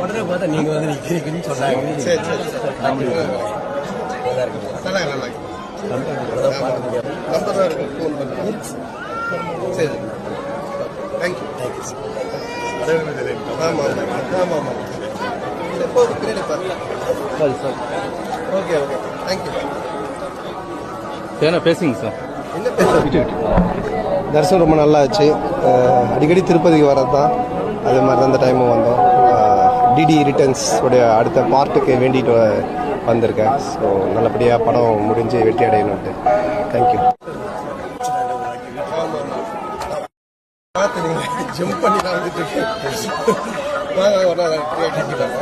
உடனே பார்த்தா நீங்க வந்து நிக்கிறீங்கன்னு சொன்னாங்க. சரி சரி நல்லா இருக்கு. சரி தேங்க்யூ. ஆமாம் ஆமாம் ஆமாம். எப்போது பின்னாடி சார். Okay okay thank you. என்ன பேசுங்க சார்? என்ன பேச தரிசனம் ரொம்ப நல்லா ஆச்சு. அடிக்கடி திருப்பதிக்கு வர்றது தான், அதே மாதிரி தான் இந்த டைமும் வந்தோம். டிடி ரிட்டர்ன்ஸ் உடைய அடுத்த பார்ட்டுக்கு வேண்டிட்டு வந்திருக்கேன். ஸோ நல்லபடியாக படம் முடிஞ்சு வெற்றி அடையணும்ட்டு. தேங்க்யூ. பார்த்து நீங்கள் ஜம்ப் பண்ணி தான் வந்துட்டு இருக்கேன். வாங்கிக்கிறேன்.